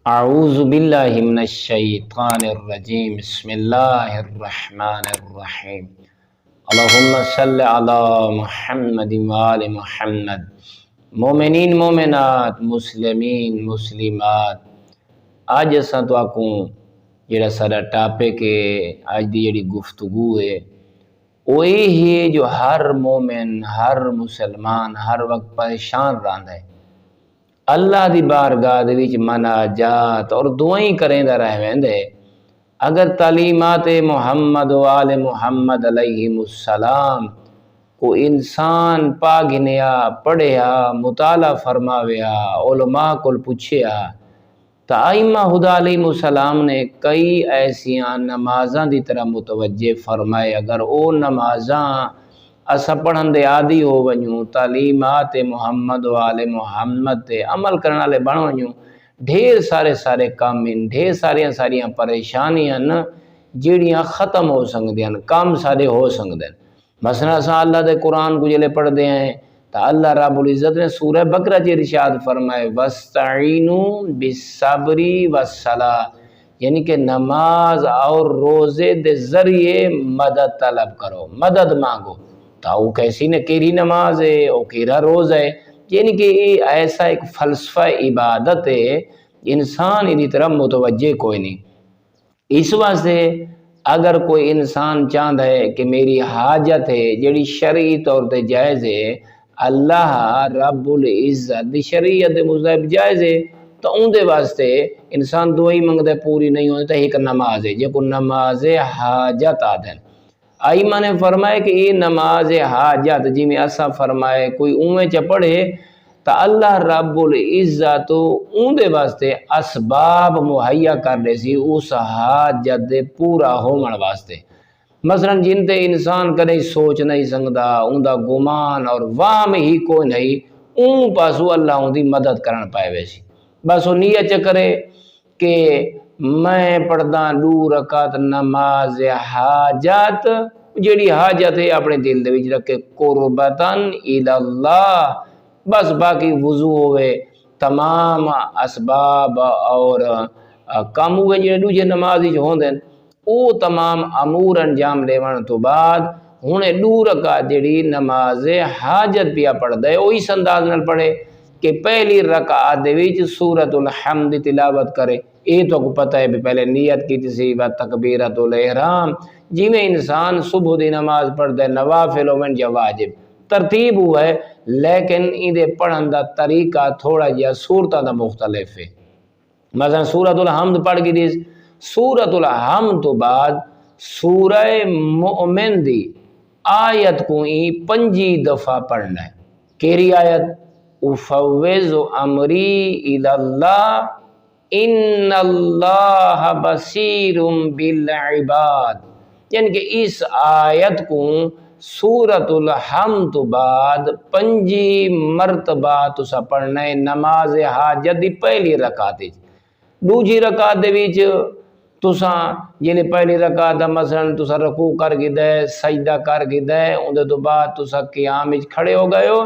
اعوذ باللہ من الشیطان الرجیم بسم اللہ الرحمن الرحیم اللہم صلی علی محمد وآل محمد۔ مومنین مومنات، مسلمین مسلمات، آج اساں تو آکوں جڑا ساڈا ٹاپک ہے، آج دی جڑی گفتگو ہے وہ یہ ہے جو ہر مومن، ہر مسلمان ہر وقت پریشان رہندا ہے، اللہ دی بارگاہ دے وچ مناجات اور دعائیں کریندا رہ ویندے۔ اگر تعلیمات محمد و آل محمد علیہ السلام کو انسان پا گنیا، پڑھیا، مطالعہ فرماویا، علماء کول پوچھیا تا ائمہ خدا علیہ السلام نے کئی ایسیاں نمازاں دی طرح متوجہ فرمائے۔ اگر او نمازاں اسا پڑھن دے عادی ہو ونجوں، تعلیمات محمد و آل محمد تے عمل کرن والے بن ونجوں، ڈھیر سارے کام ہیں، ڈھیر ساریاں پریشانیاں جیڑیاں ختم ہو سکدیاں، کام سارے ہو سکدے۔ مثلا اساں اللہ دے قرآن کو جلے پڑھ دے ہیں تا اللہ رب العزت نے سورہ بقرہ چ ارشاد فرمائے وَاسْتَعِینُوا بِالصَّبْرِ وَالصَّلَاةِ، یعنی کہ نماز اور روزے دے ذریعے مدد طلب کرو، مدد مانگو۔ تا وہ کیسی نے کیری نماز ہے، وہ کیرا روز ہے، یعنی کہ یہ ایسا ایک فلسفہ عبادت ہے انسان ادھی طرح متوجہ کوئی نہیں۔ اس واسطے اگر کوئی انسان چاہتا ہے کہ میری حاجت ہے جڑی شرعی طور تے جائز ہے، اللہ رب العزت دی شریعت مطابق جائز ہے، تو ان دے واسطے انسان دعائی منگدے پوری نہیں ہوتی تو ایک نماز ہے، جے کو نماز حاجت آدھن۔ ائمہ نے فرمائے کہ یہ نماز حاجت جی میں اسا فرمائے کوئی اویں چ پڑھے تا اللہ رب العزت اون دے واسطے اسباب مہیا کر دے سی اس حاجت دے پورا ہون واسطے۔ مثلا جن تے انسان کدے سوچ نہیں سکدا، اون دا گمان اور وہم ہی کوئی نہیں، اون پاسو اللہ اون دی مدد کرن پائے ویسی۔ بس وہ نیت چ کرے کہ میں پڑھدا 2 رکعت نماز حاجت، جیڑی حاجت ہے اپنے دل دے وچ رکھے قربتاً الی اللہ، بس باقی وضو ہوئے، تمام اسباب اور کام ہوئے جڑے دوجے نماز وچ ہوندے او تمام امور انجام لیون تو بعد ہن 2 رکعت جڑی نماز حاجت پیا پڑھدا ہے، او اس انداز نال پڑھے کہ پہلی رکعت دے وچ سورۃ الحمد تلاوت کرے۔ یہ تو کو پتہ ہے بھی پہلے نیت کی سی و تکبیرۃ الاحرام، جی میں انسان صبح دی نماز پڑھدا ہے، نوافل ہوون یا واجب، ترتیب ہوا ہے، لیکن ایدے پڑھن دا طریقہ تھوڑا جہا صورتاں دا مختلف ہے۔ مثلا سورۃ الحمد پڑھ گئی، سورۃ الحمد تو بعد سورہ مؤمن دی آیت کو 5 دفعہ پڑھنا ہے۔ کیری آیت؟ افوض امری الی اللہ ان اللہ بصیر بالعباد، یعنی کہ اس آیت کو سورۃ الحمد تو بعد 5 مرتبہ تسا پڑھنا ہے نماز حاجت دی پہلی رکعت وچ۔ دوجی رکعت دے وچ تسا جیلے پہلی رکعت دا مثلا تسا رکوع کر گئے، سجدہ کر گئے، اون دے تو بعد تسا قیام وچ کھڑے ہو گئے ہو،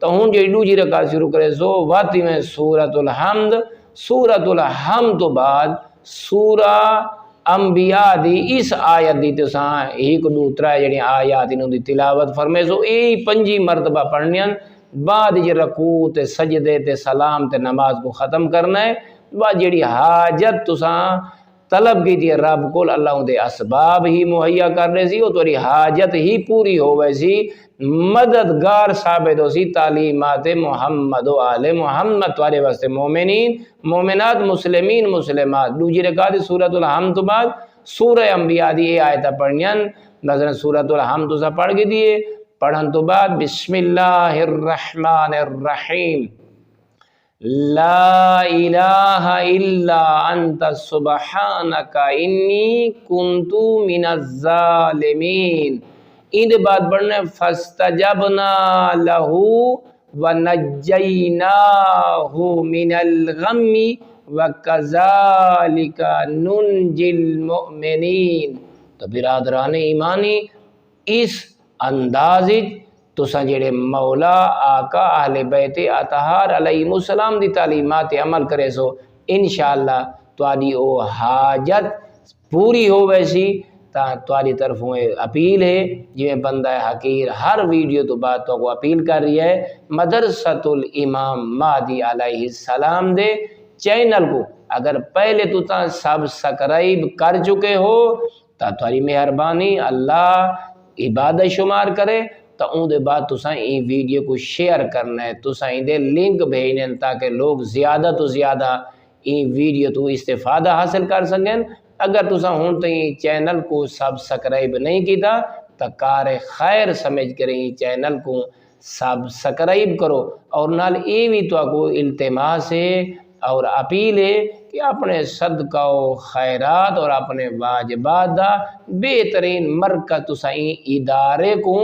تو ہن جی دوجی رکعت شروع کرے سو واتی میں سورۃ الحمد، سورۃ الحمد تو بعد سورہ انبیاء دی اس آیت دی تساں 1 2 3 جڑی آیات انہوں دی تلاوت فرمے سو، یہ 5 مرتبہ پڑھنیاں، بعد یہ رکوع تے سجدے تے سلام تے نماز کو ختم کرنا ہے۔ بعد جڑی حاجت تساں طلب کی تھی رب کول، اللہ ان دے اسباب ہی مہیا کر رہے سی، وہ تیری حاجت ہی پوری ہوئے سی، مددگار ثابت ہو سی تعلیمات محمد و آل محمد تمہارے واسطے۔ مومنین مومنات، مسلمین مسلمات، دوجی رکعت سورۃ الحمد تو بعد سورہ انبیاء دی یہ آیتہ پڑھنیاں، مثلا سورۃ الحمد تو سا پڑھ گئی دیئے، پڑھن تو بعد بسم اللہ الرحمن الرحیم لا الہ الا انت سبحانک انی کنت من الظالمین، ان دے بعد پڑھنا ہے فاستجبنا لہ ونجیناہ من الغم وکذالک ننجی المؤمنین۔ تو برادران ایمانی اس انداز تساں جڑے مولا آقا اہل بیت اطہار علیہ السلام دی تعلیمات عمل کرے سو، انشاءاللہ تہاڈی او حاجت پوری ہووے سی۔ تاں تہاڈی طرفوں اپیل ہے جویں بندہ حقیر ہر ویڈیو تو بعد تو کو اپیل کر رہی ہے مدرسۃ الامام مہدی علیہ السلام دے چینل کو اگر پہلے تو تاں سبسکرائب کر چکے ہو تا تہاڈی مہربانی اللہ عبادت شمار کرے تو اون دے بعد تساں این ویڈیو کو شیئر کرنا ہے، تساں این دے لنک بھیجنے تاکہ لوگ زیادہ تو زیادہ این ویڈیو تو استفادہ حاصل کر سکیں۔ اگر تساں ہون تو این چینل کو سبسکرائب نہیں کیتا تو کار خیر سمجھ کر این چینل کو سبسکرائب کرو، اور نال ای بھی تو کو التماس ہے اور اپیل ہے کہ اپنے صدقہ و خیرات اور اپنے واجبات دا بہترین مرکز تساں این ادارے کو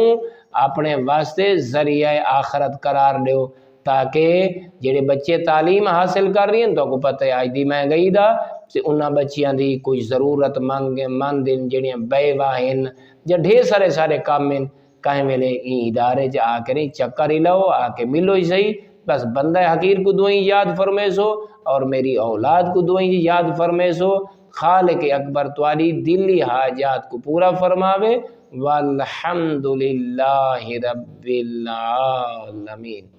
اپنے واسطے ذریعہ آخرت قرار دیو، تاکہ جڑے بچے تعلیم حاصل کر رہی ہیں تو کو پتہ ہے آج دی مہنگائی دا تے انہاں بچیاں دی کوئی ضرورت مند جڑیاں بیوہ ہیں یا ڈھیر سارے کام ہیں کہیں ویلے این ادارے جا آ کریں چکر ہی لو آ کے ملو ہی صحیح۔ بس بندہ حقیر کو دعائیں یاد فرمائے سو اور میری اولاد کو دعائیں یاد فرمائے سو۔ خالق اکبر توالی دلی حاجات کو پورا فرماوے۔ والحمدللہ رب العالمین۔